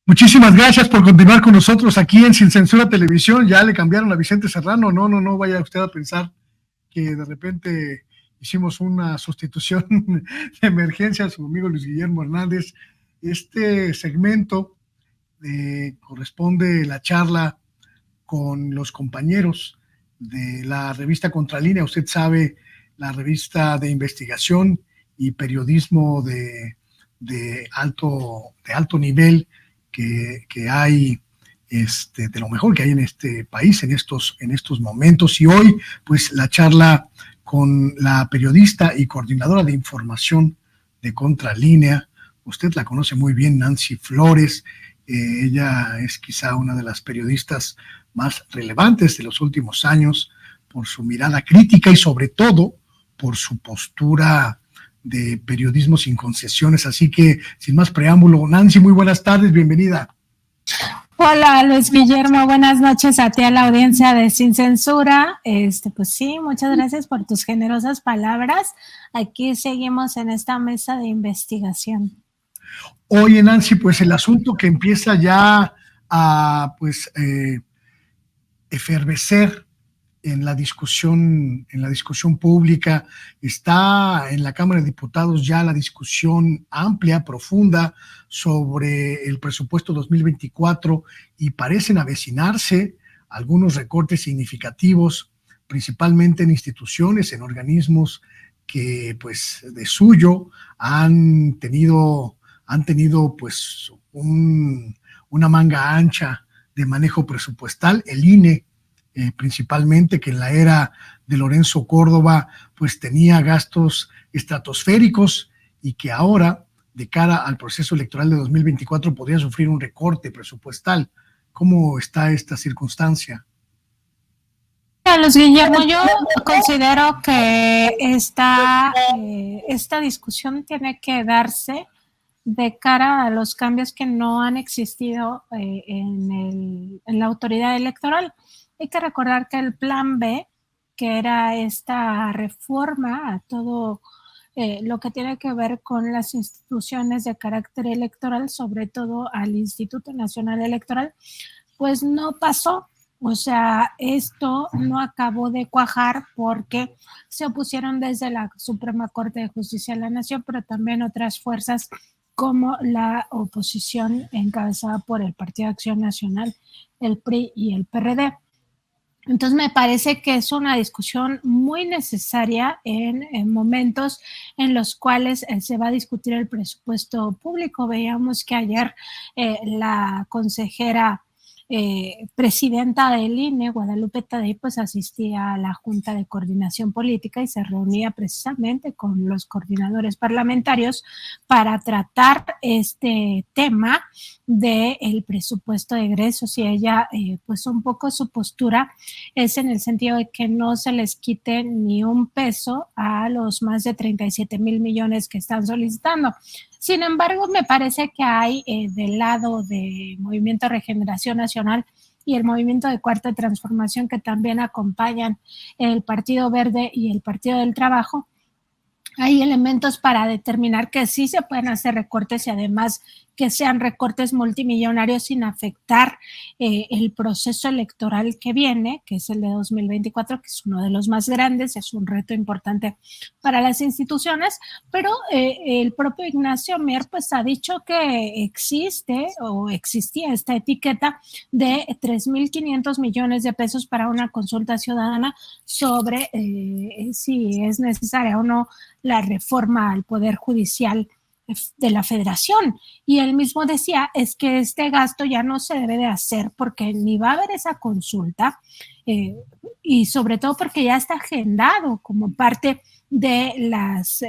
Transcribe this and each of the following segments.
Muchísimas gracias por continuar con nosotros aquí en Sin Censura Televisión. Ya le cambiaron a Vicente Serrano. No vaya usted a pensar que de repente hicimos una sustitución de emergencia a su amigo Luis Guillermo Hernández. Este segmento corresponde la charla con los compañeros de la revista Contralínea. Usted sabe, la revista de investigación y periodismo de alto nivel que hay, de lo mejor que hay en este país en estos momentos. Y hoy, pues, la charla con la periodista y coordinadora de información de Contralínea. Usted la conoce muy bien, Nancy Flores. Ella es quizá una de las periodistas más relevantes de los últimos años por su mirada crítica y sobre todo por su postura de periodismo sin concesiones. Así que, sin más preámbulo, Nancy, muy buenas tardes, bienvenida. Hola Luis Guillermo, buenas noches a ti, a la audiencia de Sin Censura. Pues sí, muchas gracias por tus generosas palabras. Aquí seguimos en esta mesa de investigación. Oye, Nancy, pues el asunto que empieza ya a efervecer en la discusión pública, está en la Cámara de Diputados ya la discusión amplia, profunda sobre el presupuesto 2024 y parecen avecinarse algunos recortes significativos, principalmente en instituciones, en organismos que pues de suyo han tenido pues una manga ancha de manejo presupuestal. El INE, principalmente, que en la era de Lorenzo Córdoba pues tenía gastos estratosféricos y que ahora, de cara al proceso electoral de 2024, podría sufrir un recorte presupuestal. ¿Cómo está esta circunstancia? Luis Guillermo, yo considero que esta discusión tiene que darse de cara a los cambios que no han existido en la autoridad electoral. Hay que recordar que el plan B, que era esta reforma a todo lo que tiene que ver con las instituciones de carácter electoral, sobre todo al Instituto Nacional Electoral, pues no pasó. O sea, esto no acabó de cuajar porque se opusieron desde la Suprema Corte de Justicia de la Nación, pero también otras fuerzas como la oposición encabezada por el Partido de Acción Nacional, el PRI y el PRD. Entonces me parece que es una discusión muy necesaria en momentos en los cuales se va a discutir el presupuesto público. Veíamos que ayer la consejera presidenta del INE, Guadalupe Tadei, pues asistía a la Junta de Coordinación Política y se reunía precisamente con los coordinadores parlamentarios para tratar este tema del presupuesto de egresos, y ella, pues un poco su postura es en el sentido de que no se les quite ni un peso a los más de 37 mil millones que están solicitando. Sin embargo, me parece que hay del lado de Movimiento Regeneración Nacional y el Movimiento de Cuarta Transformación, que también acompañan el Partido Verde y el Partido del Trabajo, hay elementos para determinar que sí se pueden hacer recortes y además que sean recortes multimillonarios sin afectar el proceso electoral que viene, que es el de 2024, que es uno de los más grandes, es un reto importante para las instituciones, pero el propio Ignacio Mier pues ha dicho que existe o existía esta etiqueta de 3.500 millones de pesos para una consulta ciudadana sobre si es necesaria o no la reforma al Poder Judicial de la Federación. Y él mismo decía, es que este gasto ya no se debe de hacer porque ni va a haber esa consulta y sobre todo porque ya está agendado como parte de las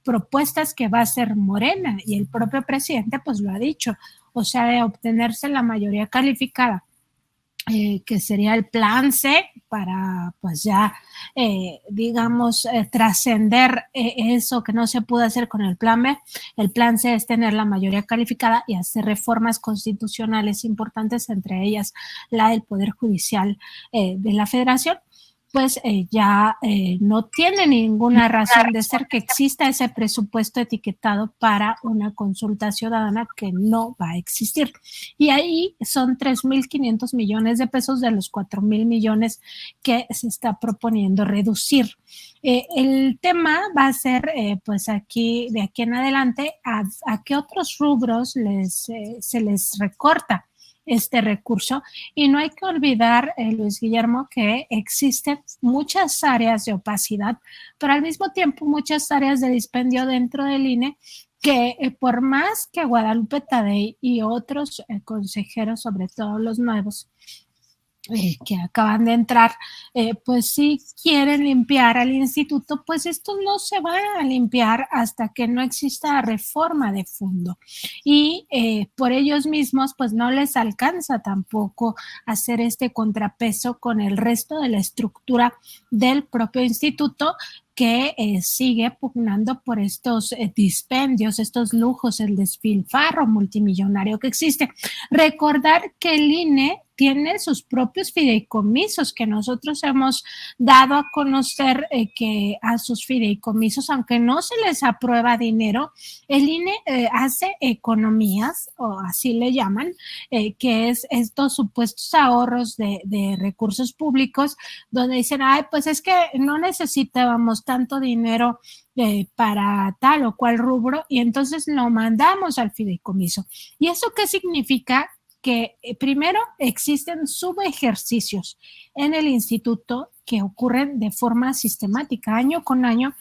propuestas que va a hacer Morena, y el propio presidente pues lo ha dicho, o sea, de obtenerse la mayoría calificada, que sería el plan C para pues ya digamos trascender eso que no se pudo hacer con el plan B. El plan C es tener la mayoría calificada y hacer reformas constitucionales importantes, entre ellas la del Poder Judicial de la Federación. pues ya no tiene ninguna razón de ser que exista ese presupuesto etiquetado para una consulta ciudadana que no va a existir. Y ahí son 3.500 millones de pesos de los 4.000 millones que se está proponiendo reducir. El tema va a ser, pues aquí, de aquí en adelante, a qué otros rubros se les recorta este recurso. Y no hay que olvidar, Luis Guillermo, que existen muchas áreas de opacidad, pero al mismo tiempo muchas áreas de dispendio dentro del INE que por más que Guadalupe Tadei y otros consejeros, sobre todo los nuevos, que acaban de entrar, pues si quieren limpiar al instituto, pues estos no se van a limpiar hasta que no exista reforma de fondo. Y por ellos mismos, pues no les alcanza tampoco hacer este contrapeso con el resto de la estructura del propio instituto, que sigue pugnando por estos dispendios, estos lujos, el despilfarro multimillonario que existe. Recordar que el INE tiene sus propios fideicomisos que nosotros hemos dado a conocer, que a sus fideicomisos, aunque no se les aprueba dinero, el INE hace economías, o así le llaman, que es estos supuestos ahorros de recursos públicos, donde dicen, ay, pues es que no necesitábamos tanto dinero para tal o cual rubro, y entonces lo mandamos al fideicomiso. ¿Y eso qué significa? Que primero existen subejercicios en el instituto que ocurren de forma sistemática, año con año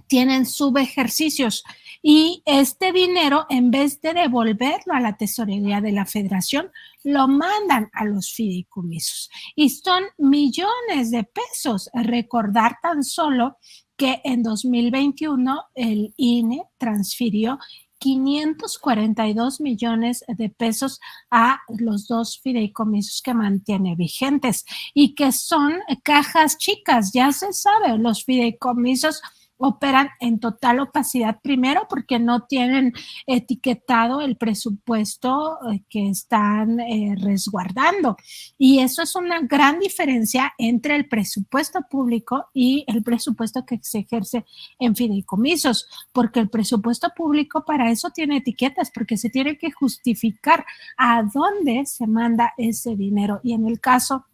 tienen subejercicios, y este dinero, en vez de devolverlo a la tesorería de la federación, lo mandan a los fideicomisos, y son millones de pesos. Recordar tan solo que en 2021 el INE transfirió 542 millones de pesos a los dos fideicomisos que mantiene vigentes, y que son cajas chicas. Ya se sabe, los fideicomisos operan en total opacidad, primero porque no tienen etiquetado el presupuesto que están resguardando, y eso es una gran diferencia entre el presupuesto público y el presupuesto que se ejerce en fideicomisos, porque el presupuesto público para eso tiene etiquetas, porque se tiene que justificar a dónde se manda ese dinero, y en el caso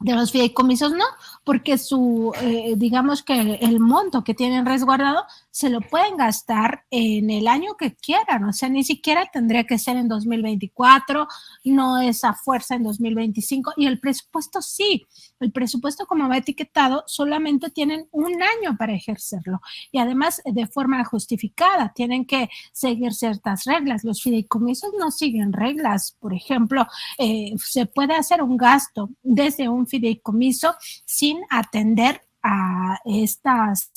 de los fideicomisos no, porque digamos que el monto que tienen resguardado se lo pueden gastar en el año que quieran, o sea, ni siquiera tendría que ser en 2024, no es a fuerza en 2025, y el presupuesto sí, el presupuesto, como va etiquetado, solamente tienen un año para ejercerlo, y además de forma justificada, tienen que seguir ciertas reglas. Los fideicomisos no siguen reglas. Por ejemplo, se puede hacer un gasto desde un fideicomiso sin atender a estas,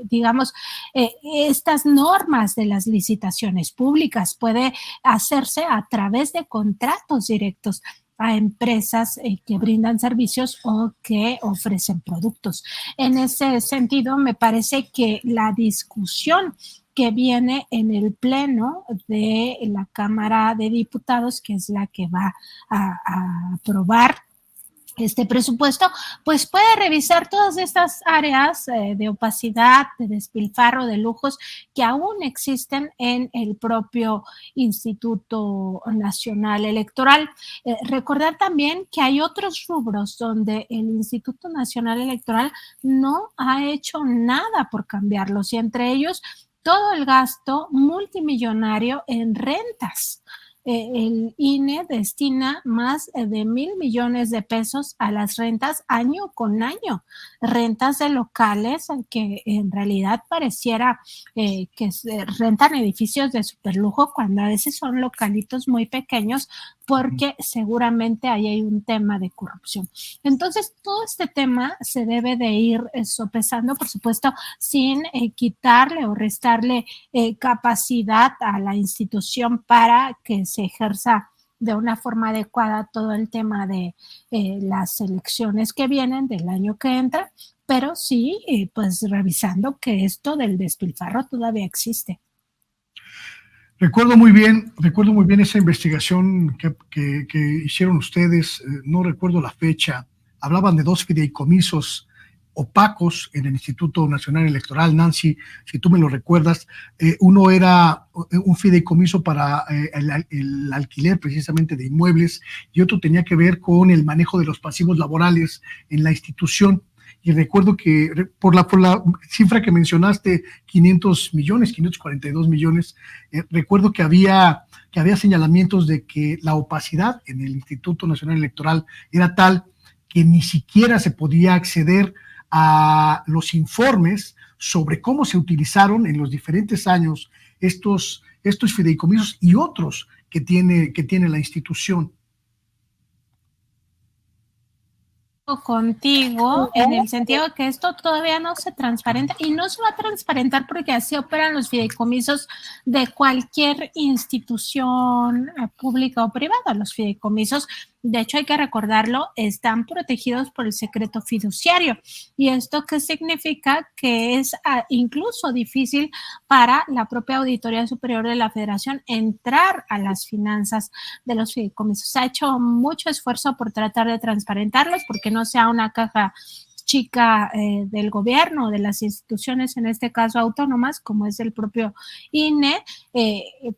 digamos, estas normas de las licitaciones públicas. Puede hacerse a través de contratos directos a empresas que brindan servicios o que ofrecen productos. En ese sentido, me parece que la discusión que viene en el pleno de la Cámara de Diputados, que es la que va a aprobar este presupuesto, pues puede revisar todas estas áreas de opacidad, de despilfarro, de lujos que aún existen en el propio Instituto Nacional Electoral. Recordar también que hay otros rubros donde el Instituto Nacional Electoral no ha hecho nada por cambiarlos, y entre ellos todo el gasto multimillonario en rentas. El INE destina más de 1,000 millones de pesos a las rentas año con año, rentas de locales que en realidad pareciera que se rentan edificios de superlujo, cuando a veces son localitos muy pequeños, porque seguramente ahí hay un tema de corrupción. Entonces, todo este tema se debe de ir sopesando, por supuesto, sin quitarle o restarle capacidad a la institución para que se ejerza de una forma adecuada todo el tema de las elecciones que vienen del año que entra, pero sí, pues revisando que esto del despilfarro todavía existe. Recuerdo muy bien esa investigación que hicieron ustedes, no recuerdo la fecha, hablaban de dos fideicomisos opacos en el Instituto Nacional Electoral. Nancy, si tú me lo recuerdas, uno era un fideicomiso para el alquiler precisamente de inmuebles y otro tenía que ver con el manejo de los pasivos laborales en la institución. Y recuerdo que por la cifra que mencionaste, 500 millones, 542 millones, recuerdo que había señalamientos de que la opacidad en el Instituto Nacional Electoral era tal que ni siquiera se podía acceder a los informes sobre cómo se utilizaron en los diferentes años estos fideicomisos y otros que tiene la institución. Contigo en el sentido de que esto todavía no se transparenta y no se va a transparentar porque así operan los fideicomisos de cualquier institución pública o privada. Los fideicomisos, de hecho hay que recordarlo, están protegidos por el secreto fiduciario. ¿Y esto qué significa? Que es incluso difícil para la propia Auditoría Superior de la Federación entrar a las finanzas de los fideicomisos. Se ha hecho mucho esfuerzo por tratar de transparentarlos porque no sea una caja chica del gobierno, de las instituciones, en este caso autónomas, como es el propio INE.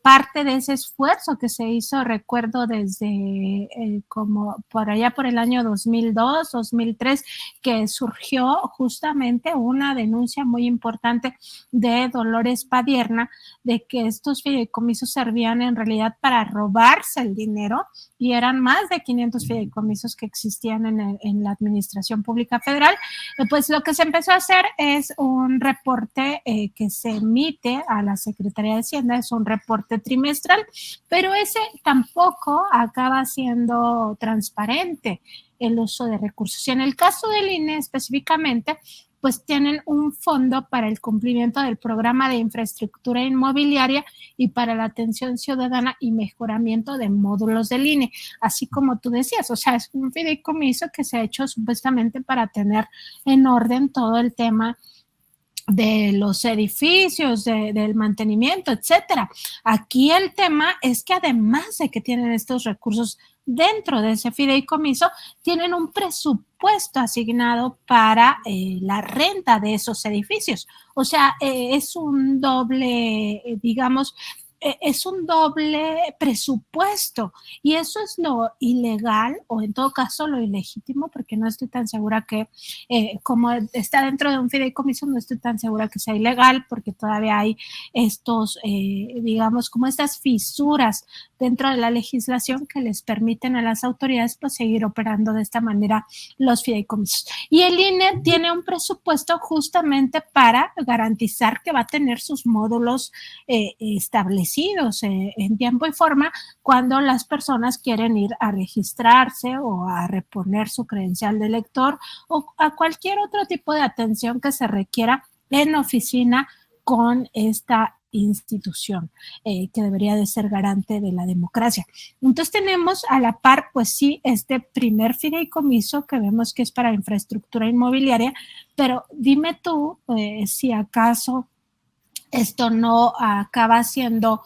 Parte de ese esfuerzo que se hizo, recuerdo desde como por allá por el año 2002, 2003, que surgió justamente una denuncia muy importante de Dolores Padierna, de que estos fideicomisos servían en realidad para robarse el dinero, y eran más de 500 fideicomisos que existían en la Administración Pública Federal. Pues lo que se empezó a hacer es un reporte que se emite a la Secretaría de Hacienda, es un reporte trimestral, pero ese tampoco acaba siendo transparente el uso de recursos. Y en el caso del INE específicamente, pues tienen un fondo para el cumplimiento del programa de infraestructura inmobiliaria y para la atención ciudadana y mejoramiento de módulos del INE, así como tú decías, o sea, es un fideicomiso que se ha hecho supuestamente para tener en orden todo el tema de los edificios, del mantenimiento, etcétera. Aquí el tema es que además de que tienen estos recursos dentro de ese fideicomiso, tienen un presupuesto asignado para la renta de esos edificios. O sea, es un doble, digamos, es un doble presupuesto, y eso es lo ilegal, o en todo caso lo ilegítimo, porque no estoy tan segura que como está dentro de un fideicomiso, no estoy tan segura que sea ilegal, porque todavía hay estos, digamos, como estas fisuras dentro de la legislación que les permiten a las autoridades pues seguir operando de esta manera los fideicomisos. Y el INE tiene un presupuesto justamente para garantizar que va a tener sus módulos establecidos en tiempo y forma cuando las personas quieren ir a registrarse o a reponer su credencial de lector o a cualquier otro tipo de atención que se requiera en oficina con esta institución que debería de ser garante de la democracia. Entonces tenemos a la par, pues sí, este primer fideicomiso que vemos que es para infraestructura inmobiliaria, pero dime tú si acaso esto no acaba siendo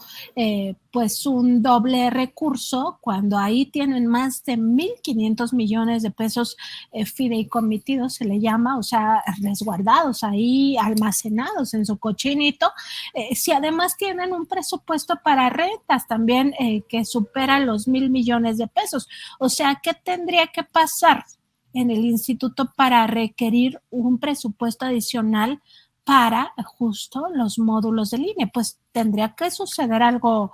pues un doble recurso cuando ahí tienen más de 1,500 millones de pesos fideicomitidos, se le llama, o sea, resguardados ahí, almacenados en su cochinito. Si además tienen un presupuesto para rentas también que supera los 1,000 millones de pesos, o sea, ¿qué tendría que pasar en el instituto para requerir un presupuesto adicional para justo los módulos del INE? Pues tendría que suceder algo,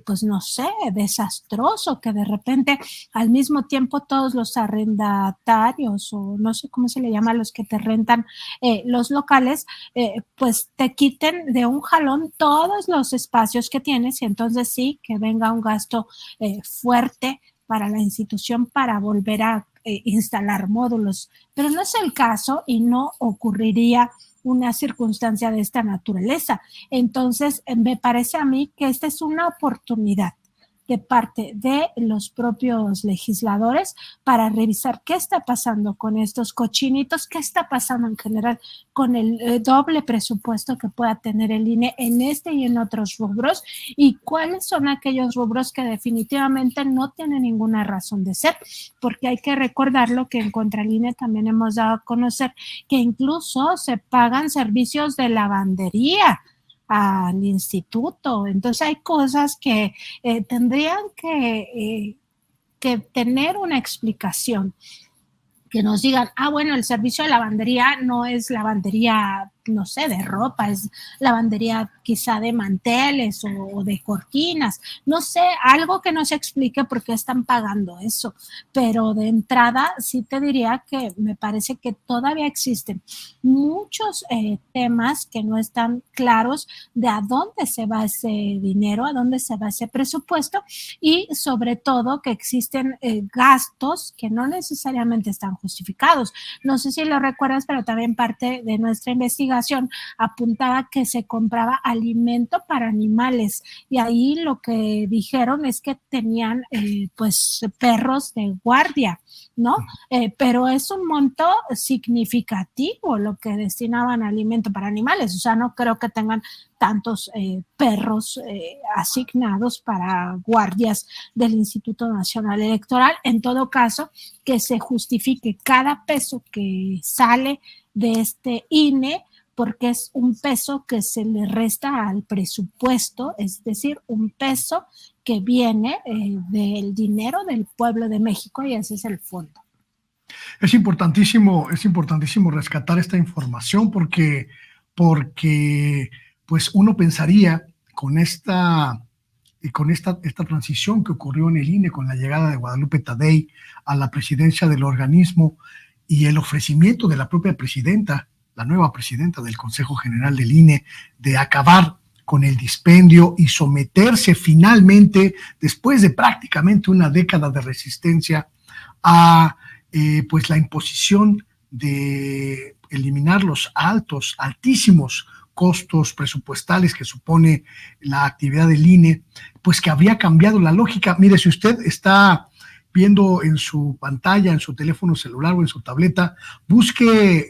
pues no sé, desastroso, que de repente al mismo tiempo todos los arrendatarios, o no sé cómo se le llama a los que te rentan los locales, pues te quiten de un jalón todos los espacios que tienes, y entonces sí, que venga un gasto fuerte para la institución para volver a instalar módulos. Pero no es el caso y no ocurriría una circunstancia de esta naturaleza. Entonces, me parece a mí que esta es una oportunidad de parte de los propios legisladores para revisar qué está pasando con estos cochinitos, qué está pasando en general con el doble presupuesto que pueda tener el INE en este y en otros rubros, y cuáles son aquellos rubros que definitivamente no tienen ninguna razón de ser, porque hay que recordarlo que en contra el INE también hemos dado a conocer que incluso se pagan servicios de lavandería al instituto. Entonces hay cosas que tendrían que tener una explicación, que nos digan, bueno, el servicio de lavandería no es lavandería, no sé, de ropa, es lavandería quizá de manteles o de cortinas, no sé, algo que nos explique por qué están pagando eso, pero de entrada sí te diría que me parece que todavía existen muchos temas que no están claros de a dónde se va ese dinero, a dónde se va ese presupuesto, y sobre todo que existen gastos que no necesariamente están justificados. No sé si lo recuerdas, pero también parte de nuestra investigación apuntaba que se compraba alimento para animales, y ahí lo que dijeron es que tenían pues perros de guardia, ¿no? Pero es un monto significativo lo que destinaban a alimento para animales, o sea, no creo que tengan tantos perros asignados para guardias del Instituto Nacional Electoral. En todo caso, que se justifique cada peso que sale de este INE, porque es un peso que se le resta al presupuesto, es decir, un peso que viene del dinero del pueblo de México, y ese es el fondo. Es importantísimo rescatar esta información porque pues uno pensaría esta transición que ocurrió en el INE con la llegada de Guadalupe Tadei a la presidencia del organismo y el ofrecimiento de la propia presidenta, la nueva presidenta del Consejo General del INE, de acabar con el dispendio y someterse finalmente, después de prácticamente una década de resistencia, a pues la imposición de eliminar los altísimos costos presupuestales que supone la actividad del INE, pues que habría cambiado la lógica. Mire, si usted está viendo en su pantalla, en su teléfono celular o en su tableta, busque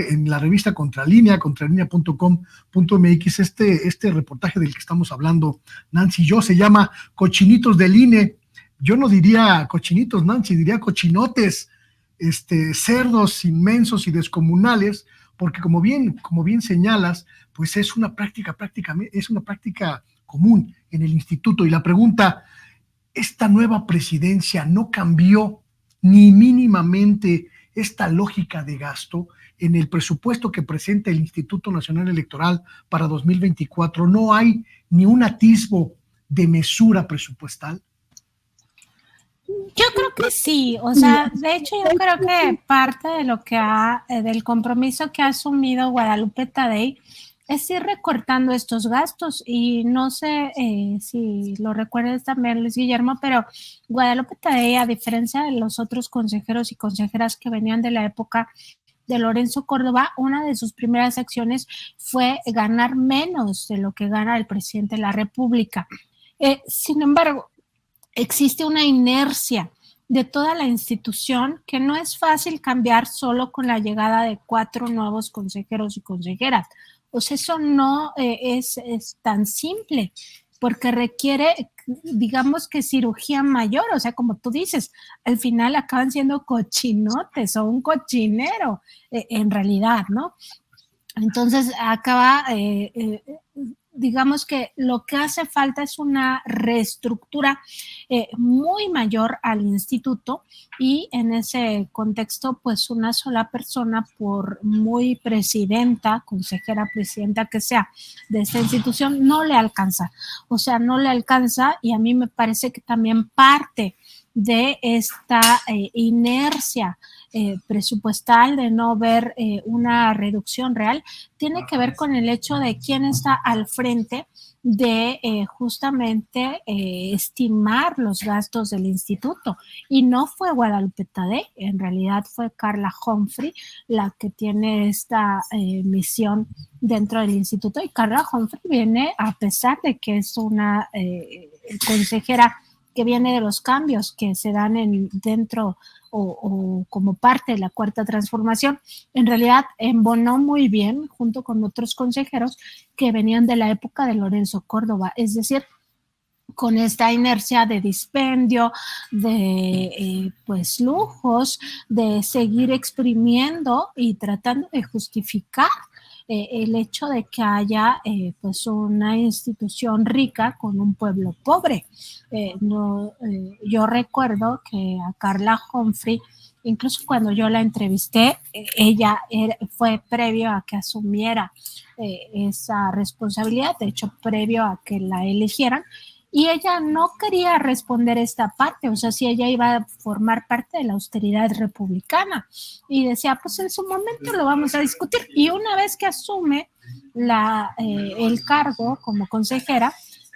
en la revista contralinea.com.mx este reportaje del que estamos hablando, Nancy y yo, se llama Cochinitos del INE. Yo no diría cochinitos, Nancy, diría cochinotes, cerdos inmensos y descomunales, porque como bien señalas, pues es una práctica común en el instituto. Y la pregunta, ¿esta nueva presidencia no cambió ni mínimamente esta lógica de gasto? En el presupuesto que presenta el Instituto Nacional Electoral para 2024 no hay ni un atisbo de mesura presupuestal. Yo creo que sí, o sea, de hecho yo creo que parte de lo que del compromiso que ha asumido Guadalupe Tadei es ir recortando estos gastos, y no sé si lo recuerdas también, Luis Guillermo, pero Guadalupe Tadei, a diferencia de los otros consejeros y consejeras que venían de la época de Lorenzo Córdoba, una de sus primeras acciones fue ganar menos de lo que gana el presidente de la República. Sin embargo, existe una inercia de toda la institución que no es fácil cambiar solo con la llegada de 4 nuevos consejeros y consejeras. O sea, eso no es tan simple, porque requiere, digamos que cirugía mayor, o sea, como tú dices, al final acaban siendo cochinotes o un cochinero en realidad, ¿no? Entonces acaba, digamos que lo que hace falta es una reestructura muy mayor al instituto, y en ese contexto, pues una sola persona, por muy presidenta, consejera, presidenta que sea de esta institución, no le alcanza. O sea, no le alcanza, y a mí me parece que también parte de esta inercia presupuestal, de no ver una reducción real, tiene que ver con el hecho de quién está al frente de justamente estimar los gastos del instituto, y no fue Guadalupe Tadei, en realidad fue Carla Humphrey la que tiene esta misión dentro del instituto, y Carla Humphrey viene, a pesar de que es una consejera que viene de los cambios que se dan dentro o como parte de la Cuarta Transformación, en realidad embonó muy bien junto con otros consejeros que venían de la época de Lorenzo Córdoba, es decir, con esta inercia de dispendio, de pues lujos, de seguir exprimiendo y tratando de justificar el hecho de que haya pues una institución rica con un pueblo pobre. Yo recuerdo que a Carla Humphrey, incluso cuando yo la entrevisté, fue previo a que asumiera esa responsabilidad, de hecho previo a que la eligieran, y ella no quería responder esta parte, o sea, si ella iba a formar parte de la austeridad republicana, y decía, pues en su momento lo vamos a discutir, y una vez que asume el cargo como consejera,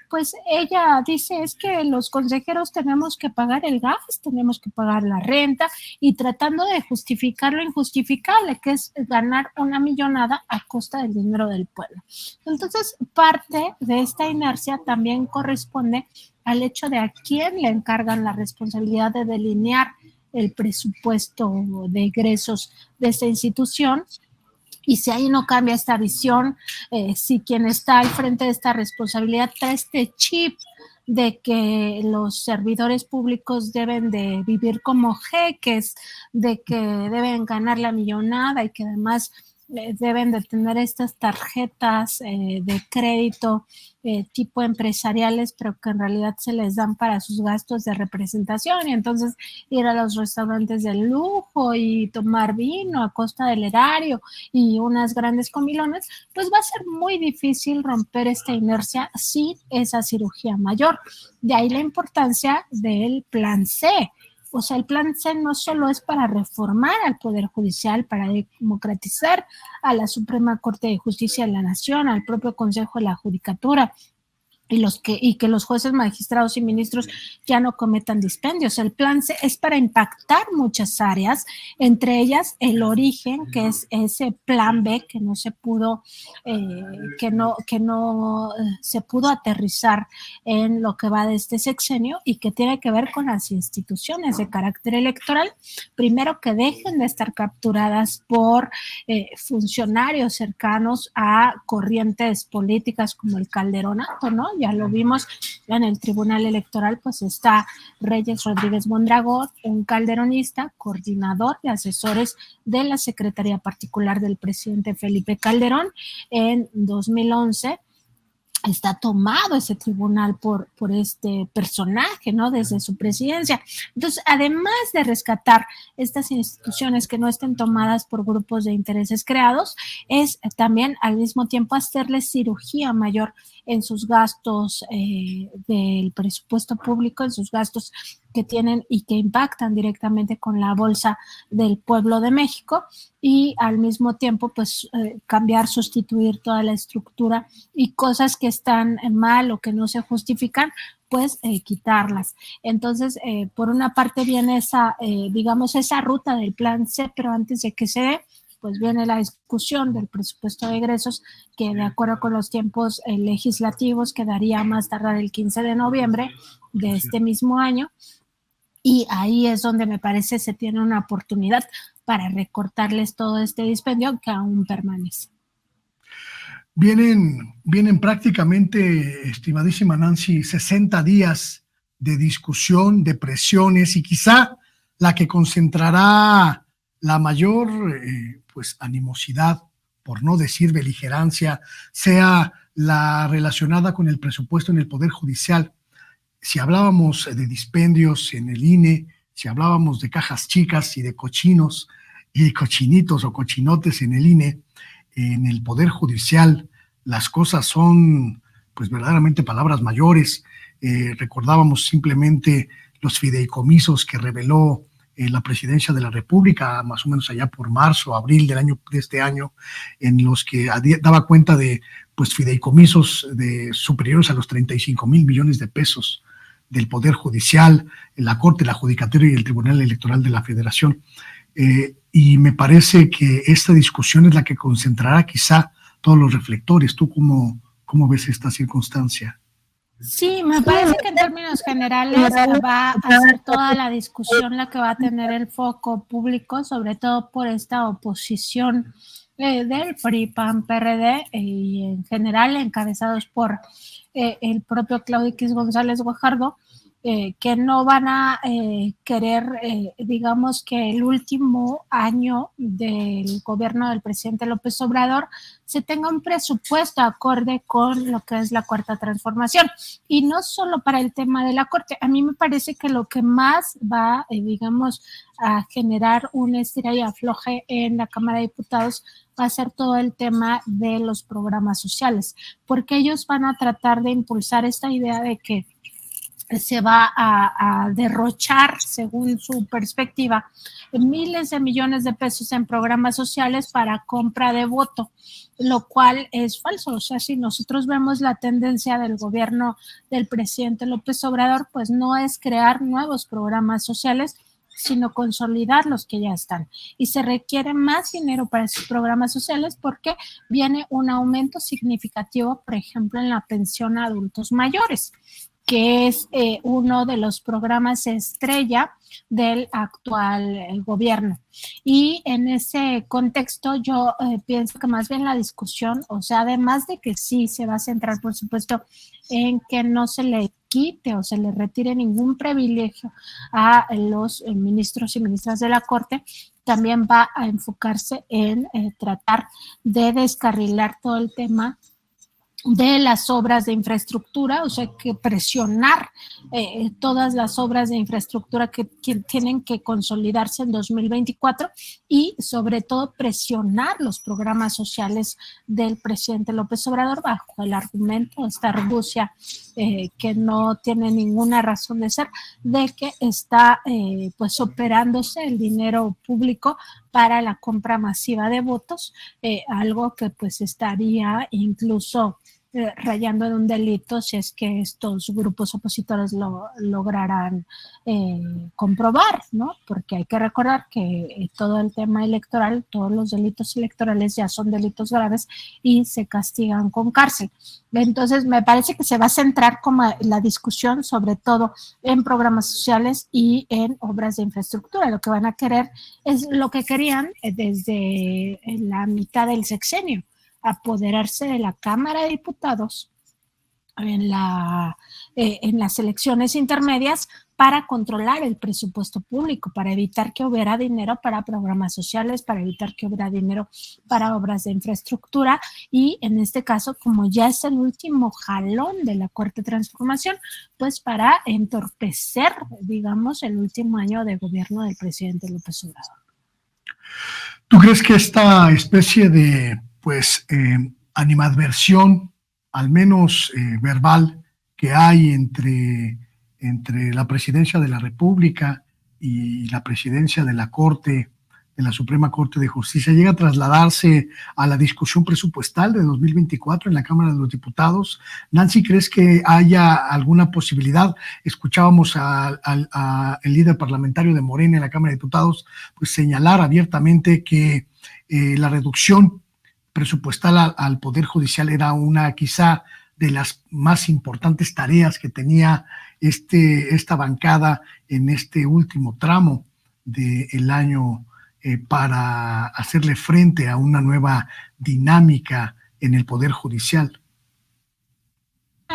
pues ella dice, es que los consejeros tenemos que pagar el gas, tenemos que pagar la renta, y tratando de justificar lo injustificable, que es ganar una millonada a costa del dinero del pueblo. Entonces, parte de esta inercia también corresponde al hecho de a quién le encargan la responsabilidad de delinear el presupuesto de egresos de esta institución. Y si ahí no cambia esta visión, si quien está al frente de esta responsabilidad trae este chip de que los servidores públicos deben de vivir como jeques, de que deben ganar la millonada y que además deben de tener estas tarjetas de crédito tipo empresariales, pero que en realidad se les dan para sus gastos de representación, y entonces ir a los restaurantes de lujo y tomar vino a costa del erario y unas grandes comilones, pues va a ser muy difícil romper esta inercia sin esa cirugía mayor. De ahí la importancia del plan C. O sea, el plan C no solo es para reformar al Poder Judicial, para democratizar a la Suprema Corte de Justicia de la Nación, al propio Consejo de la Judicatura, y que los jueces, magistrados y ministros ya no cometan dispendios. El plan C es para impactar muchas áreas, entre ellas el origen, que es ese plan B que no se pudo se pudo aterrizar en lo que va de este sexenio, y que tiene que ver con las instituciones de carácter electoral. Primero, que dejen de estar capturadas por funcionarios cercanos a corrientes políticas como el Calderonato, ¿no? Ya lo vimos en el Tribunal Electoral, pues está Reyes Rodríguez Mondragón, un calderonista, coordinador de asesores de la Secretaría Particular del presidente Felipe Calderón. En 2011 está tomado ese tribunal por este personaje, ¿no? Desde su presidencia. Entonces, además de rescatar estas instituciones que no estén tomadas por grupos de intereses creados, es también al mismo tiempo hacerles cirugía mayor en sus gastos del presupuesto público, en sus gastos que tienen y que impactan directamente con la bolsa del pueblo de México, y al mismo tiempo pues cambiar, sustituir toda la estructura y cosas que están mal o que no se justifican, pues quitarlas. Entonces, por una parte viene esa, digamos, esa ruta del plan C, pero antes de que se dé, pues viene la discusión del presupuesto de egresos, que de acuerdo con los tiempos legislativos quedaría más tardar el 15 de noviembre de este mismo año, y ahí es donde me parece se tiene una oportunidad para recortarles todo este dispendio que aún permanece. Vienen prácticamente, estimadísima Nancy, 60 días de discusión, de presiones, y quizá la que concentrará la mayor pues animosidad, por no decir beligerancia, sea la relacionada con el presupuesto en el Poder Judicial. Si hablábamos de dispendios en el INE, si hablábamos de cajas chicas y de cochinos y cochinitos o cochinotes en el INE, en el Poder Judicial las cosas son pues verdaderamente palabras mayores. Recordábamos simplemente los fideicomisos que reveló la Presidencia de la República, más o menos allá por marzo, abril de este año, en los que daba cuenta de pues fideicomisos superiores a los 35,000 millones de pesos del Poder Judicial, la Corte, la Judicatura y el Tribunal Electoral de la Federación. Y me parece que esta discusión es la que concentrará quizá todos los reflectores. ¿Tú cómo ves esta circunstancia? Sí, me parece que en términos generales va a ser toda la discusión la que va a tener el foco público, sobre todo por esta oposición del PRI, PAN, PRD y en general encabezados por el propio Claudio X González Guajardo, que no van a querer, digamos que el último año del gobierno del presidente López Obrador se tenga un presupuesto acorde con lo que es la Cuarta Transformación. Y no solo para el tema de la Corte, a mí me parece que lo que más va, digamos, a generar un estira y afloje en la Cámara de Diputados va a ser todo el tema de los programas sociales, porque ellos van a tratar de impulsar esta idea de que se va a derrochar, según su perspectiva, miles de millones de pesos en programas sociales para compra de voto, lo cual es falso. O sea, si nosotros vemos la tendencia del gobierno del presidente López Obrador, pues no es crear nuevos programas sociales, sino consolidar los que ya están. Y se requiere más dinero para esos programas sociales porque viene un aumento significativo, por ejemplo, en la pensión a adultos mayores, que es uno de los programas estrella del actual gobierno. Y en ese contexto yo pienso que más bien la discusión, o sea, además de que sí se va a centrar, por supuesto, en que no se le quite o se le retire ningún privilegio a los ministros y ministras de la Corte, también va a enfocarse en tratar de descarrilar todo el tema de las obras de infraestructura, o sea, que presionar todas las obras de infraestructura que tienen que consolidarse en 2024 y sobre todo presionar los programas sociales del presidente López Obrador bajo el argumento, esta argucia que no tiene ninguna razón de ser, de que está pues operándose el dinero público para la compra masiva de votos, algo que pues estaría incluso rayando en un delito si es que estos grupos opositores lo lograran comprobar, ¿no? Porque hay que recordar que todo el tema electoral, todos los delitos electorales ya son delitos graves y se castigan con cárcel. Entonces, me parece que se va a centrar como la discusión sobre todo en programas sociales y en obras de infraestructura. Lo que van a querer es lo que querían desde la mitad del sexenio, apoderarse de la Cámara de Diputados en las elecciones intermedias para controlar el presupuesto público, para evitar que hubiera dinero para programas sociales, para evitar que hubiera dinero para obras de infraestructura y en este caso, como ya es el último jalón de la Cuarta Transformación, pues para entorpecer, digamos, el último año de gobierno del presidente López Obrador. ¿Tú crees que esta especie de animadversión, al menos verbal, que hay entre la presidencia de la República y la presidencia de la Corte, de la Suprema Corte de Justicia, llega a trasladarse a la discusión presupuestal de 2024 en la Cámara de los Diputados? Nancy, ¿crees que haya alguna posibilidad? Escuchábamos al líder parlamentario de Morena en la Cámara de Diputados pues señalar abiertamente que la reducción presupuestal al Poder Judicial era una quizá de las más importantes tareas que tenía esta bancada en este último tramo del año para hacerle frente a una nueva dinámica en el Poder Judicial.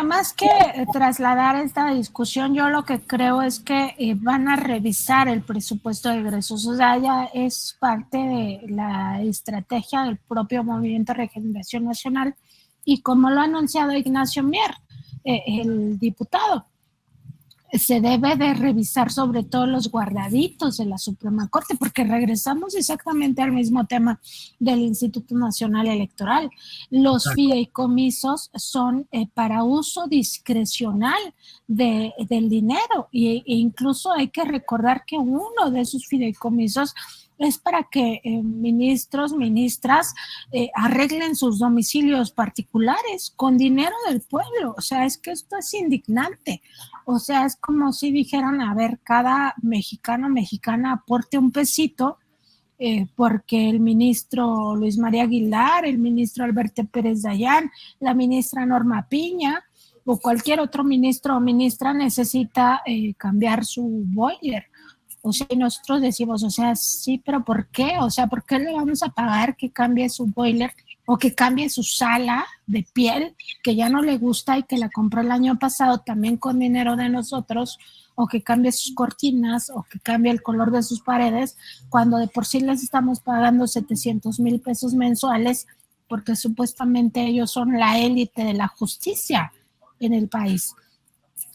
Más que trasladar esta discusión, yo lo que creo es que van a revisar el presupuesto de egresos. O sea, ya es parte de la estrategia del propio Movimiento de Regeneración Nacional y como lo ha anunciado Ignacio Mier, el diputado, se debe de revisar sobre todo los guardaditos de la Suprema Corte, porque regresamos exactamente al mismo tema del Instituto Nacional Electoral. Los fideicomisos son para uso discrecional del dinero e incluso hay que recordar que uno de esos fideicomisos es para que ministros, ministras arreglen sus domicilios particulares con dinero del pueblo. O sea, es que esto es indignante. O sea, es como si dijeran, a ver, cada mexicano, mexicana aporte un pesito porque el ministro Luis María Aguilar, el ministro Alberto Pérez Dayán, la ministra Norma Piña, o cualquier otro ministro o ministra necesita cambiar su boiler. O sea, y nosotros decimos, o sea, sí, pero ¿por qué? O sea, ¿por qué le vamos a pagar que cambie su boiler o que cambie su sala de piel que ya no le gusta y que la compró el año pasado también con dinero de nosotros, o que cambie sus cortinas o que cambie el color de sus paredes, cuando de por sí les estamos pagando 700,000 pesos mensuales porque supuestamente ellos son la élite de la justicia en el país?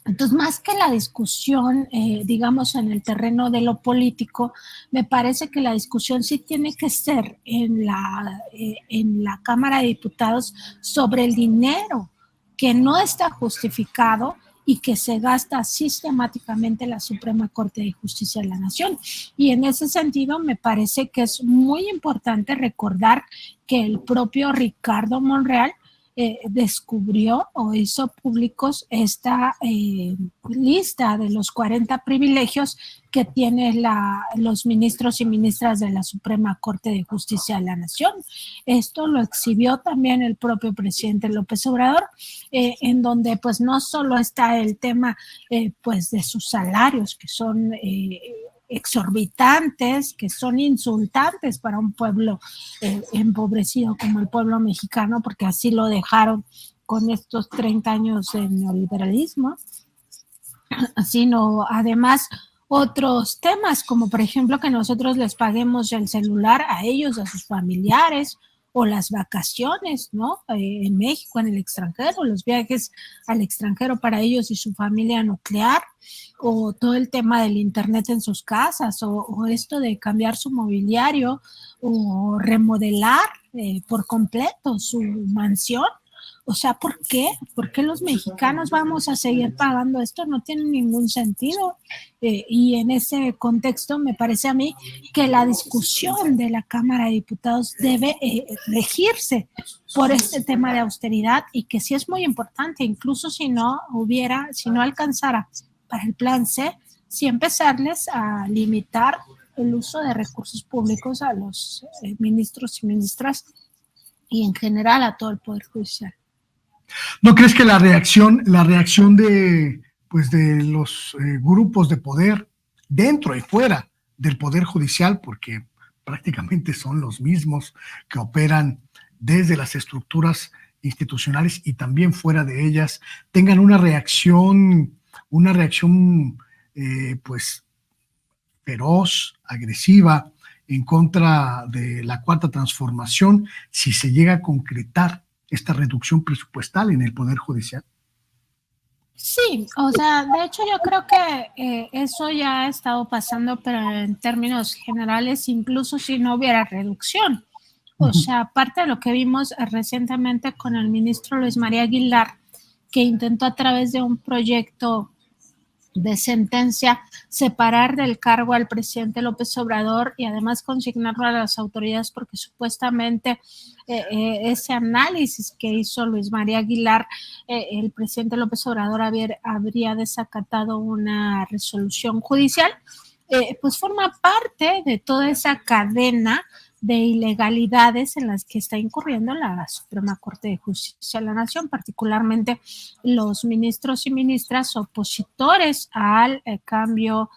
Entonces, más que la discusión, digamos, en el terreno de lo político, me parece que la discusión sí tiene que ser en la Cámara de Diputados sobre el dinero que no está justificado y que se gasta sistemáticamente la Suprema Corte de Justicia de la Nación. Y en ese sentido, me parece que es muy importante recordar que el propio Ricardo Monreal descubrió o hizo públicos esta lista de los 40 privilegios que tienen los ministros y ministras de la Suprema Corte de Justicia de la Nación. Esto lo exhibió también el propio presidente López Obrador, en donde pues no solo está el tema pues de sus salarios, que son exorbitantes, que son insultantes para un pueblo empobrecido como el pueblo mexicano, porque así lo dejaron con estos 30 años de neoliberalismo, sino además otros temas, como por ejemplo que nosotros les paguemos el celular a ellos, a sus familiares, o las vacaciones, ¿no? En México, en el extranjero, los viajes al extranjero para ellos y su familia nuclear, o todo el tema del internet en sus casas, o esto de cambiar su mobiliario, o remodelar por completo su mansión. O sea, ¿por qué? ¿Por qué los mexicanos vamos a seguir pagando esto? No tiene ningún sentido. Y en ese contexto me parece a mí que la discusión de la Cámara de Diputados debe regirse por este tema de austeridad, y que sí es muy importante, incluso si no alcanzara para el plan C, sí empezarles a limitar el uso de recursos públicos a los ministros y ministras y en general a todo el Poder Judicial. ¿No crees que la reacción de, pues de los grupos de poder dentro y fuera del Poder Judicial, porque prácticamente son los mismos que operan desde las estructuras institucionales y también fuera de ellas, tengan una reacción pues feroz, agresiva, en contra de la Cuarta Transformación, si se llega a concretar esta reducción presupuestal en el Poder Judicial? Sí, o sea, de hecho yo creo que eso ya ha estado pasando, pero en términos generales, incluso si no hubiera reducción. O sea, parte de lo que vimos recientemente con el ministro Luis María Aguilar, que intentó a través de un proyecto de sentencia separar del cargo al presidente López Obrador y además consignarlo a las autoridades, porque supuestamente ese análisis que hizo Luis María Aguilar, el presidente López Obrador habría desacatado una resolución judicial, pues forma parte de toda esa cadena de ilegalidades en las que está incurriendo la Suprema Corte de Justicia de la Nación, particularmente los ministros y ministras opositores al cambio,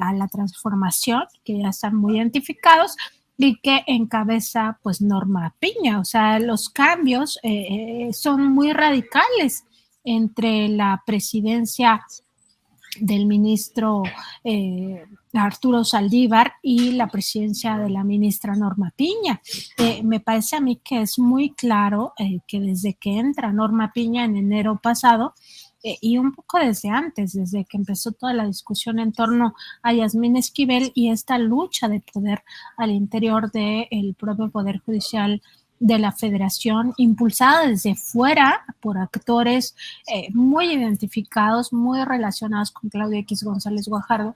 a la transformación, que ya están muy identificados, y que encabeza pues Norma Piña. O sea, los cambios son muy radicales entre la presidencia del ministro Arturo Saldívar y la presidencia de la ministra Norma Piña. Me parece a mí que es muy claro que desde que entra Norma Piña en enero pasado, y un poco desde antes, desde que empezó toda la discusión en torno a Yasmín Esquivel y esta lucha de poder al interior del propio Poder Judicial de la Federación, impulsada desde fuera por actores muy identificados, muy relacionados con Claudio X González Guajardo,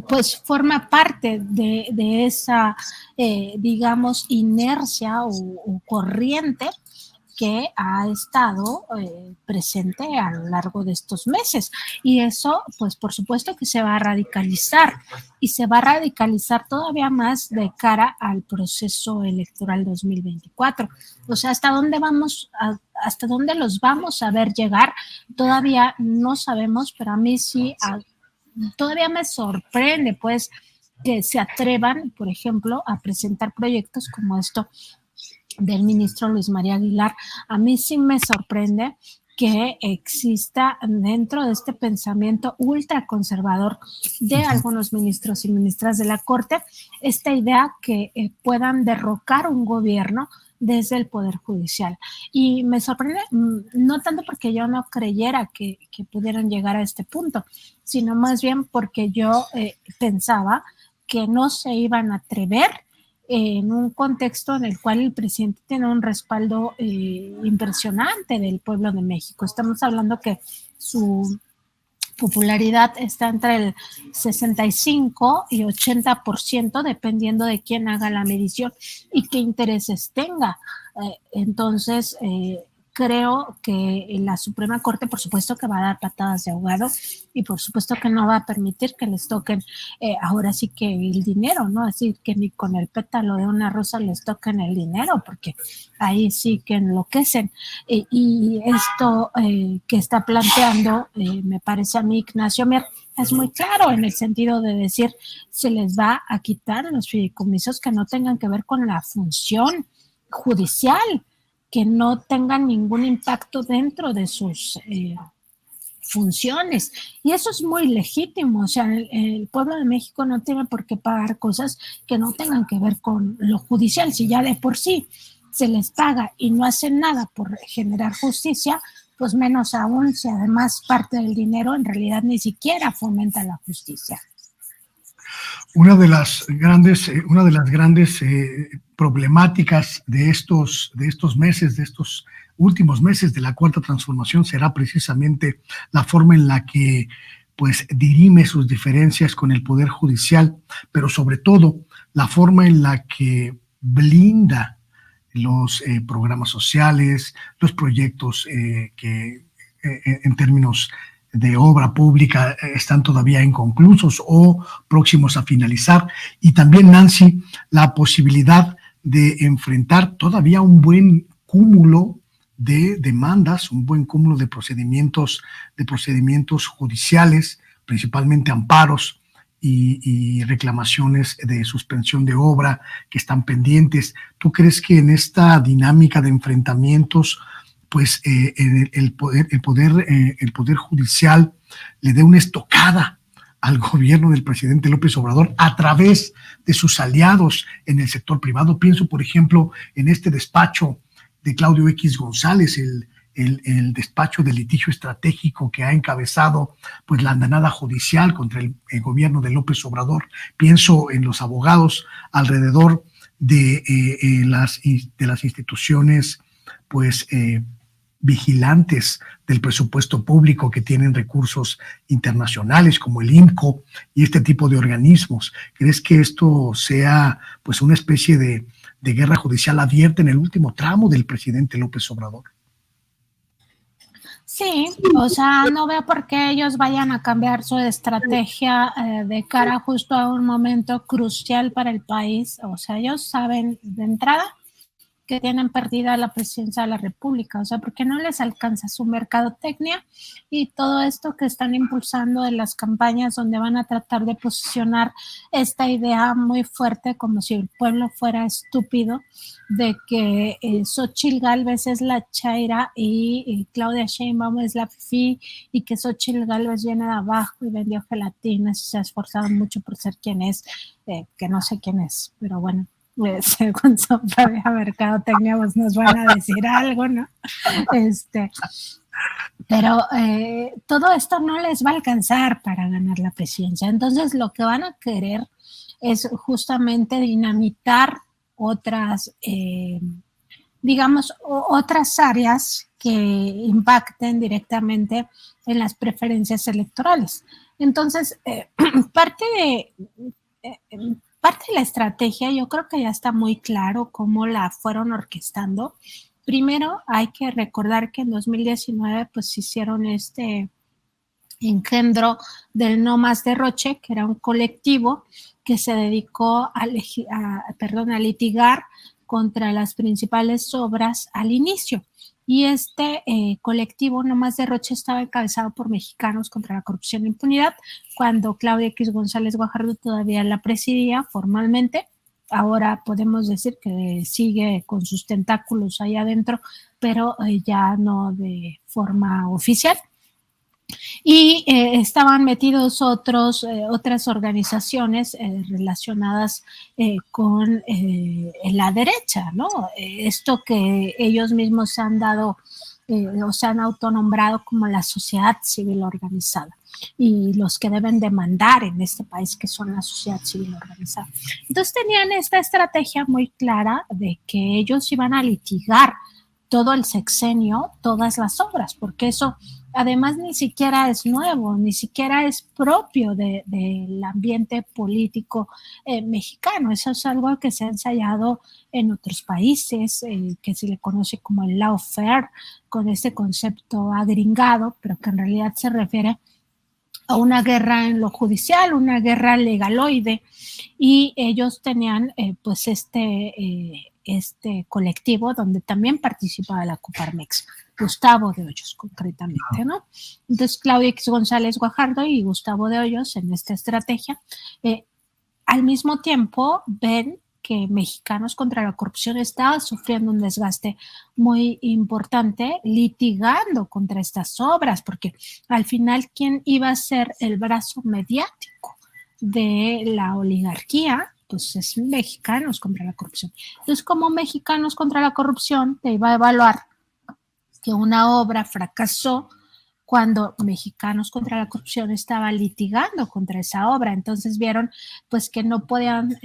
pues forma parte de esa, digamos, inercia o corriente que ha estado presente a lo largo de estos meses. Y eso, pues por supuesto que se va a radicalizar, y se va a radicalizar todavía más de cara al proceso electoral 2024. O sea, hasta dónde los vamos a ver llegar, todavía no sabemos, pero a mí sí, todavía me sorprende, pues, que se atrevan, por ejemplo, a presentar proyectos como esto del ministro Luis María Aguilar. A mí sí me sorprende que exista dentro de este pensamiento ultraconservador de algunos ministros y ministras de la Corte esta idea que puedan derrocar un gobierno desde el Poder Judicial. Y me sorprende, no tanto porque yo no creyera que pudieran llegar a este punto, sino más bien porque yo pensaba que no se iban a atrever en un contexto en el cual el presidente tiene un respaldo impresionante del pueblo de México. Estamos hablando que su popularidad está entre el 65 y 80%, dependiendo de quién haga la medición y qué intereses tenga. Entonces, creo que la Suprema Corte, por supuesto que va a dar patadas de ahogado, y por supuesto que no va a permitir que les toquen ahora sí que el dinero, ¿no? Así que ni con el pétalo de una rosa les toquen el dinero, porque ahí sí que enloquecen. Y esto que está planteando, me parece a mí, Ignacio Mier, es muy claro en el sentido de decir, se les va a quitar los fideicomisos que no tengan que ver con la función judicial, que no tengan ningún impacto dentro de sus funciones. Y eso es muy legítimo. O sea, el pueblo de México no tiene por qué pagar cosas que no tengan que ver con lo judicial. Si ya de por sí se les paga y no hacen nada por generar justicia, pues menos aún si además parte del dinero en realidad ni siquiera fomenta la justicia. Una de las grandes problemáticas de estos meses, de estos últimos meses de la Cuarta Transformación, será precisamente la forma en la que pues dirime sus diferencias con el Poder Judicial, pero sobre todo la forma en la que blinda los programas sociales, los proyectos que en términos de obra pública están todavía inconclusos o próximos a finalizar. Y también, Nancy, la posibilidad de enfrentar todavía un buen cúmulo de demandas, un buen cúmulo de procedimientos judiciales, principalmente amparos y reclamaciones de suspensión de obra que están pendientes. ¿Tú crees que en esta dinámica de enfrentamientos pues el poder judicial le dé una estocada al gobierno del presidente López Obrador a través de sus aliados en el sector privado? Pienso, por ejemplo, en este despacho de Claudio X González, el despacho de litigio estratégico que ha encabezado pues la andanada judicial contra el gobierno de López Obrador. Pienso en los abogados alrededor de las instituciones pues vigilantes del presupuesto público que tienen recursos internacionales como el INCO y este tipo de organismos. ¿Crees que esto sea pues una especie de guerra judicial abierta en el último tramo del presidente López Obrador? Sí, o sea, no veo por qué ellos vayan a cambiar su estrategia de cara justo a un momento crucial para el país. O sea, ellos saben de entrada que tienen perdida la presidencia de la República, o sea, porque no les alcanza su mercadotecnia y todo esto que están impulsando de las campañas donde van a tratar de posicionar esta idea muy fuerte como si el pueblo fuera estúpido, de que Xóchitl Gálvez es la chaira y Claudia Sheinbaum es la fifí, y que Xóchitl Gálvez viene de abajo y vendió gelatinas y se ha esforzado mucho por ser quien es, que no sé quién es, pero bueno, según su propia mercadotecnia pues nos van a decir algo, ¿no? Pero todo esto no les va a alcanzar para ganar la presidencia. Entonces lo que van a querer es justamente dinamitar otras, digamos, otras áreas que impacten directamente en las preferencias electorales. Entonces, parte de la estrategia, yo creo que ya está muy claro cómo la fueron orquestando. Primero, hay que recordar que en 2019 pues hicieron este engendro del No Más Derroche, que era un colectivo que se dedicó a litigar contra las principales obras al inicio. Y este colectivo No Más Derroche estaba encabezado por Mexicanos contra la Corrupción e Impunidad, cuando Claudia X González Guajardo todavía la presidía formalmente. Ahora podemos decir que sigue con sus tentáculos ahí adentro, pero ya no de forma oficial. Y estaban metidos otras organizaciones relacionadas con la derecha, ¿no? Esto que ellos mismos se han dado o se han autonombrado como la sociedad civil organizada y los que deben demandar en este país, que son la sociedad civil organizada. Entonces tenían esta estrategia muy clara de que ellos iban a litigar todo el sexenio, todas las obras, porque eso además ni siquiera es nuevo, ni siquiera es propio del ambiente político mexicano. Eso es algo que se ha ensayado en otros países, que se le conoce como el lawfare, con este concepto agringado, pero que en realidad se refiere a una guerra en lo judicial, una guerra legaloide, y ellos tenían pues este colectivo donde también participaba la Coparmex, Gustavo de Hoyos concretamente, ¿no? Entonces Claudia X González Guajardo y Gustavo de Hoyos en esta estrategia, al mismo tiempo ven que Mexicanos contra la Corrupción estaba sufriendo un desgaste muy importante litigando contra estas obras, porque al final, ¿quién iba a ser el brazo mediático de la oligarquía? Pues es Mexicanos contra la Corrupción. Entonces, como Mexicanos contra la Corrupción te iba a evaluar que una obra fracasó cuando Mexicanos contra la Corrupción estaba litigando contra esa obra? Entonces vieron pues que no podían,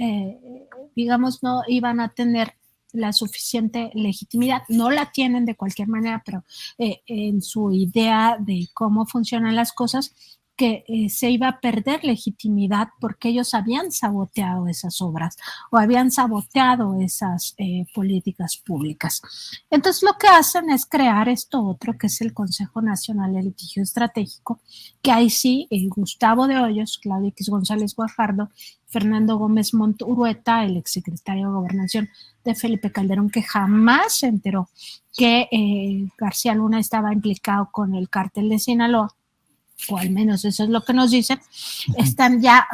digamos, no iban a tener la suficiente legitimidad, no la tienen de cualquier manera, pero en su idea de cómo funcionan las cosas, que se iba a perder legitimidad porque ellos habían saboteado esas obras o habían saboteado esas políticas públicas. Entonces lo que hacen es crear esto otro, que es el Consejo Nacional de Litigio Estratégico, que ahí sí, Gustavo de Hoyos, Claudia X González Guajardo, Fernando Gómez Monturueta, el exsecretario de Gobernación de Felipe Calderón, que jamás se enteró que García Luna estaba implicado con el cártel de Sinaloa, o al menos eso es lo que nos dicen, están ya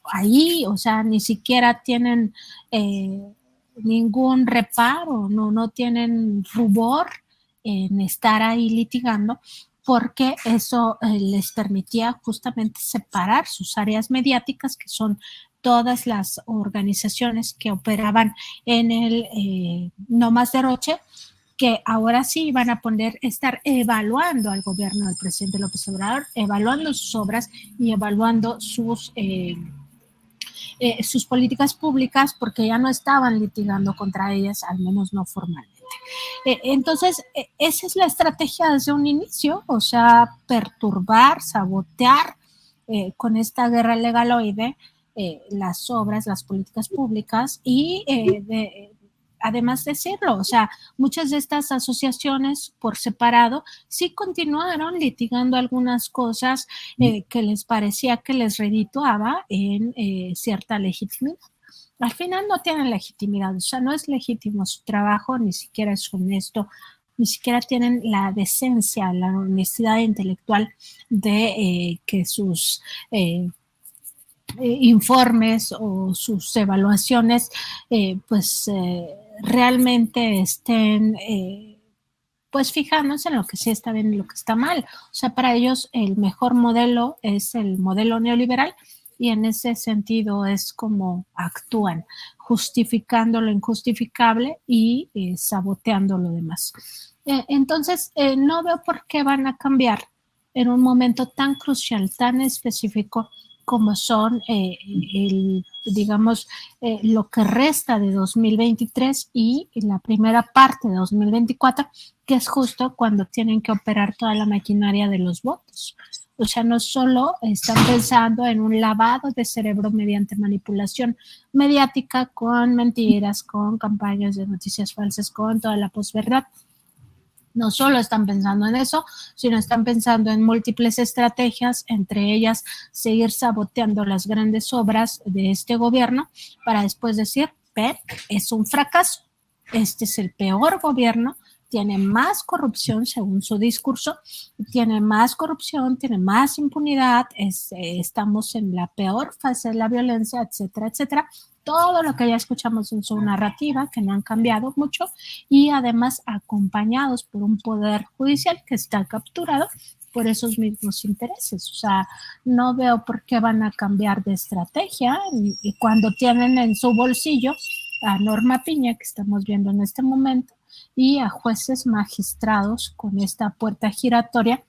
ahí, o sea, ni siquiera tienen ningún reparo, no tienen rubor en estar ahí litigando, porque eso les permitía justamente separar sus áreas mediáticas, que son todas las organizaciones que operaban en el No Más Derroche, que ahora sí van a estar evaluando al gobierno del presidente López Obrador, evaluando sus obras y evaluando sus políticas públicas, porque ya no estaban litigando contra ellas, al menos no formalmente. Entonces, esa es la estrategia desde un inicio, o sea, perturbar, sabotear con esta guerra legaloide las obras, las políticas públicas y además decirlo, o sea, muchas de estas asociaciones por separado sí continuaron litigando algunas cosas que les parecía que les redituaba en cierta legitimidad. Al final no tienen legitimidad, o sea, no es legítimo su trabajo, ni siquiera es honesto, ni siquiera tienen la decencia, la honestidad intelectual de que sus informes o sus evaluaciones realmente estén pues fijándose en lo que sí está bien y lo que está mal. O sea, para ellos el mejor modelo es el modelo neoliberal, y en ese sentido es como actúan, justificando lo injustificable y saboteando lo demás. Entonces, no veo por qué van a cambiar en un momento tan crucial, tan específico, como son, lo que resta de 2023 y la primera parte de 2024, que es justo cuando tienen que operar toda la maquinaria de los votos. O sea, no solo están pensando en un lavado de cerebro mediante manipulación mediática, con mentiras, con campañas de noticias falsas, con toda la posverdad, No solo están pensando en eso, sino están pensando en múltiples estrategias, entre ellas seguir saboteando las grandes obras de este gobierno para después decir, ven, es un fracaso, este es el peor gobierno, tiene más corrupción según su discurso, tiene más corrupción, tiene más impunidad, estamos en la peor fase de la violencia, etcétera, etcétera. Todo lo que ya escuchamos en su narrativa, que no han cambiado mucho, y además acompañados por un poder judicial que está capturado por esos mismos intereses. O sea, no veo por qué van a cambiar de estrategia y cuando tienen en su bolsillo a Norma Piña, que estamos viendo en este momento, y a jueces magistrados con esta puerta giratoria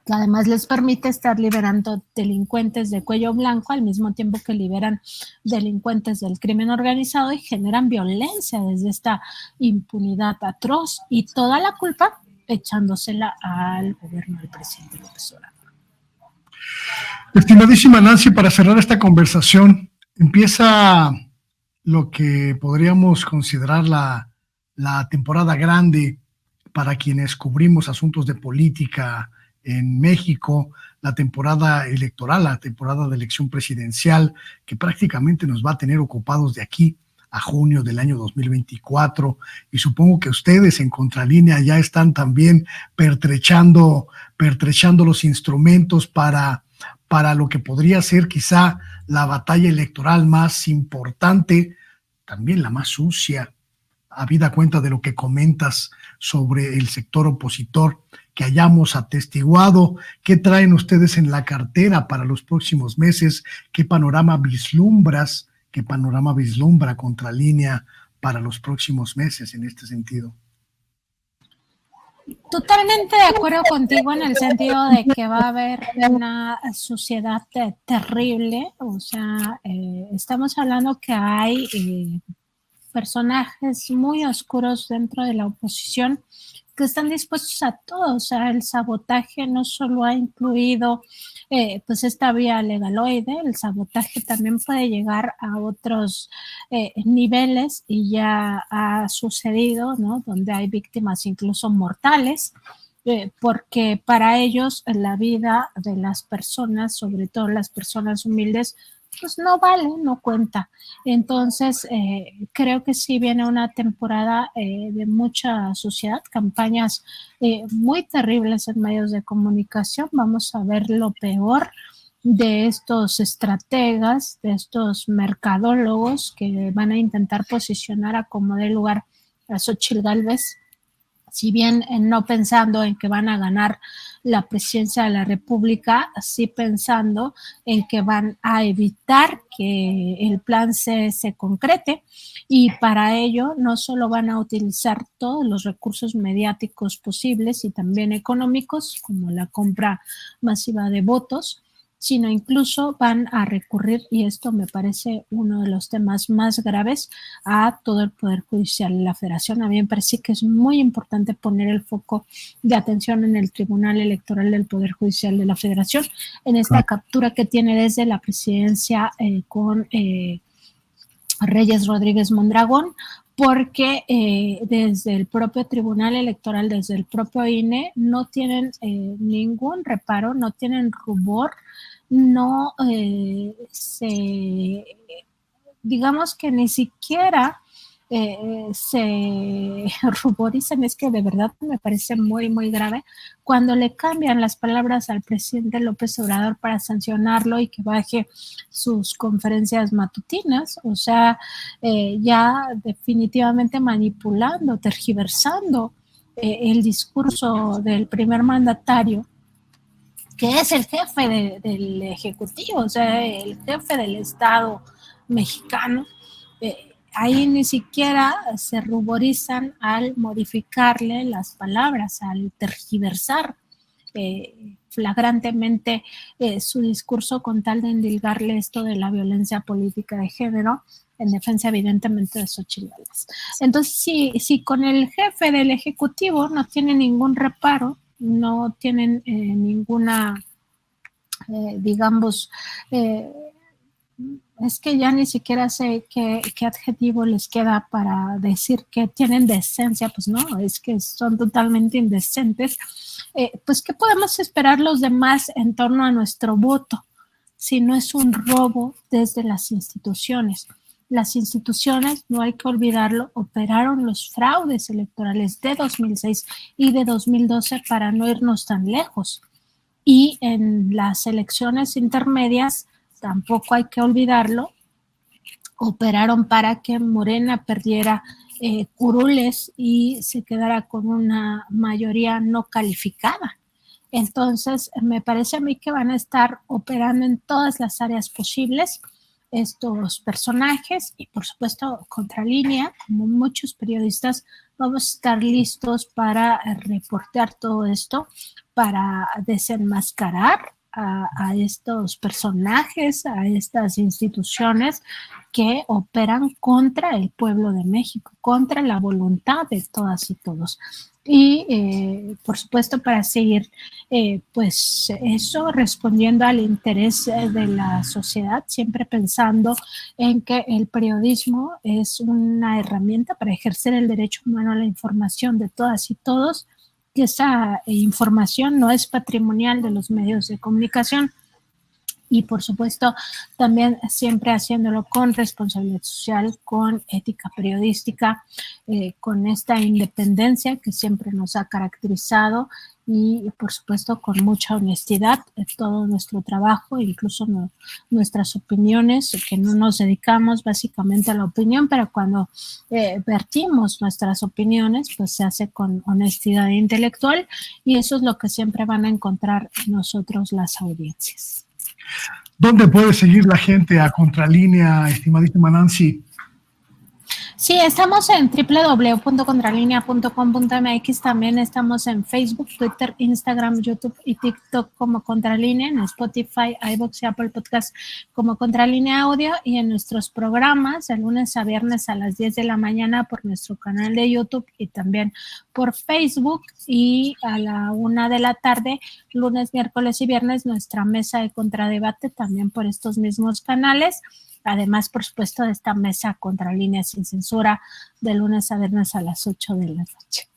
que además les permite estar liberando delincuentes de cuello blanco al mismo tiempo que liberan delincuentes del crimen organizado y generan violencia desde esta impunidad atroz y toda la culpa echándosela al gobierno del presidente López Obrador. Estimadísima Nancy, para cerrar esta conversación, empieza lo que podríamos considerar la temporada grande para quienes cubrimos asuntos de política en México, la temporada electoral, la temporada de elección presidencial, que prácticamente nos va a tener ocupados de aquí a junio del año 2024, y supongo que ustedes en Contralínea ya están también pertrechando los instrumentos para lo que podría ser quizá la batalla electoral más importante, también la más sucia, habida cuenta de lo que comentas sobre el sector opositor que hayamos atestiguado. ¿Qué traen ustedes en la cartera para los próximos meses? ¿Qué panorama vislumbra Contralínea para los próximos meses en este sentido? Totalmente de acuerdo contigo en el sentido de que va a haber una suciedad terrible. O sea, estamos hablando que hay personajes muy oscuros dentro de la oposición que están dispuestos a todo. O sea, el sabotaje no solo ha incluido pues esta vía legaloide, el sabotaje también puede llegar a otros niveles y ya ha sucedido, ¿no? Donde hay víctimas incluso mortales, porque para ellos la vida de las personas, sobre todo las personas humildes, pues no vale, no cuenta. Entonces, creo que sí viene una temporada de mucha suciedad, campañas muy terribles en medios de comunicación. Vamos a ver lo peor de estos estrategas, de estos mercadólogos que van a intentar posicionar a como dé lugar a Xochitl Gálvez, si bien no pensando en que van a ganar la presidencia de la República, sí pensando en que van a evitar que el plan se concrete, y para ello no solo van a utilizar todos los recursos mediáticos posibles y también económicos, como la compra masiva de votos, sino incluso van a recurrir, y esto me parece uno de los temas más graves, a todo el Poder Judicial de la Federación. A mí me parece que es muy importante poner el foco de atención en el Tribunal Electoral del Poder Judicial de la Federación, en esta captura que tiene desde la presidencia con Reyes Rodríguez Mondragón, porque desde el propio Tribunal Electoral, desde el propio INE, no tienen ningún reparo, no tienen rubor, no digamos que ni siquiera se ruborizan. Es que de verdad me parece muy, muy grave cuando le cambian las palabras al presidente López Obrador para sancionarlo y que baje sus conferencias matutinas. O sea, ya definitivamente manipulando, tergiversando el discurso del primer mandatario, que es el jefe del Ejecutivo, o sea, el jefe del Estado mexicano. Ahí ni siquiera se ruborizan al modificarle las palabras, al tergiversar flagrantemente su discurso con tal de endilgarle esto de la violencia política de género, en defensa evidentemente de Xochitl Gálvez. Entonces, si con el jefe del Ejecutivo no tiene ningún reparo, no tienen ninguna, digamos, Es que ya ni siquiera sé qué adjetivo les queda para decir que tienen decencia. Pues no, es que son totalmente indecentes. Pues, ¿qué podemos esperar los demás en torno a nuestro voto si no es un robo desde las instituciones? Las instituciones, no hay que olvidarlo, operaron los fraudes electorales de 2006 y de 2012 para no irnos tan lejos. Y en las elecciones intermedias, tampoco hay que olvidarlo, operaron para que Morena perdiera curules y se quedara con una mayoría no calificada. Entonces, me parece a mí que van a estar operando en todas las áreas posibles estos personajes y, por supuesto, Contralínea, como muchos periodistas, vamos a estar listos para reportear todo esto, para desenmascarar a estos personajes, a estas instituciones que operan contra el pueblo de México, contra la voluntad de todas y todos. Y, por supuesto, para seguir, pues eso, respondiendo al interés de la sociedad, siempre pensando en que el periodismo es una herramienta para ejercer el derecho humano a la información de todas y todos, que esa información no es patrimonial de los medios de comunicación. Y, por supuesto, también siempre haciéndolo con responsabilidad social, con ética periodística, con esta independencia que siempre nos ha caracterizado y, por supuesto, con mucha honestidad en todo nuestro trabajo, incluso nuestras opiniones, que no nos dedicamos básicamente a la opinión, pero cuando vertimos nuestras opiniones, pues se hace con honestidad intelectual, y eso es lo que siempre van a encontrar en nosotros las audiencias. ¿Dónde puede seguir la gente a Contralínea, estimadísima Nancy? Sí, estamos en www.contralinea.com.mx, también estamos en Facebook, Twitter, Instagram, YouTube y TikTok como Contralínea, en Spotify, iVoox y Apple Podcast como Contralínea Audio, y en nuestros programas de lunes a viernes a las 10 de la mañana por nuestro canal de YouTube y también por Facebook, y a la 1 de la tarde, lunes, miércoles y viernes, nuestra mesa de contradebate también por estos mismos canales. Además, por supuesto, de esta mesa Contralínea sin censura de lunes a viernes a las 8 de la noche.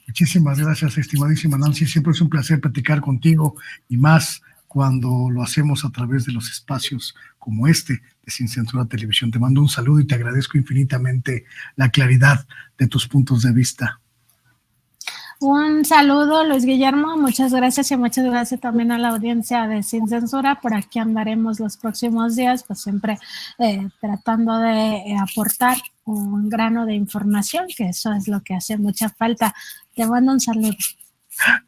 Muchísimas gracias, estimadísima Nancy. Siempre es un placer platicar contigo, y más cuando lo hacemos a través de los espacios como este de Sin Censura Televisión. Te mando un saludo y te agradezco infinitamente la claridad de tus puntos de vista. Un saludo, Luis Guillermo, muchas gracias, y muchas gracias también a la audiencia de Sin Censura. Por aquí andaremos los próximos días, pues siempre tratando de aportar un grano de información, que eso es lo que hace mucha falta. Te mando un saludo.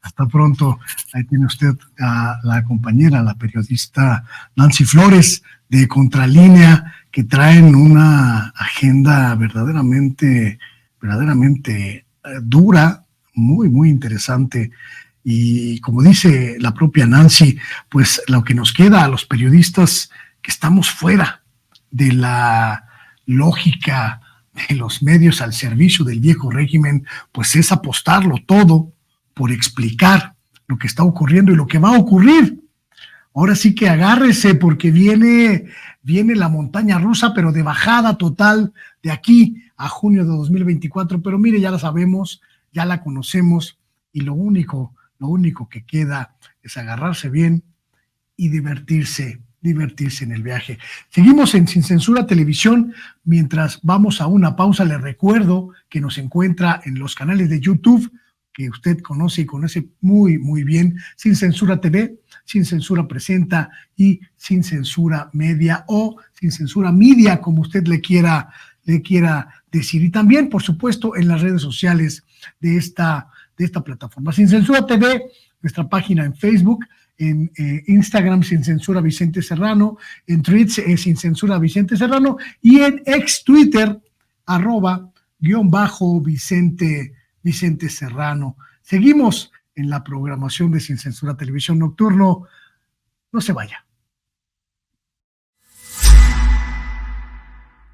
Hasta pronto. Ahí tiene usted a la compañera, la periodista Nancy Flores de Contralínea, que traen una agenda verdaderamente dura, muy, muy interesante. Y como dice la propia Nancy, pues lo que nos queda a los periodistas que estamos fuera de la lógica de los medios al servicio del viejo régimen, pues es apostarlo todo por explicar lo que está ocurriendo y lo que va a ocurrir. Ahora sí que agárrese, porque viene la montaña rusa, pero de bajada total de aquí a junio de 2024. Pero mire, ya la sabemos, ya la conocemos, y lo único que queda es agarrarse bien y divertirse en el viaje. Seguimos en Sin Censura Televisión. Mientras vamos a una pausa, le recuerdo que nos encuentra en los canales de YouTube que usted conoce y conoce muy, muy bien: Sin Censura TV, Sin Censura Presenta y Sin Censura Media, o Sin Censura Media, como usted le quiera decir. Y también, por supuesto, en las redes sociales de esta plataforma. Sin Censura TV, nuestra página en Facebook, en Instagram, Sin Censura Vicente Serrano, en Threads, Sin Censura Vicente Serrano, y en ex Twitter, @Vicente Serrano. Seguimos en la programación de Sin Censura Televisión Nocturno. No se vaya.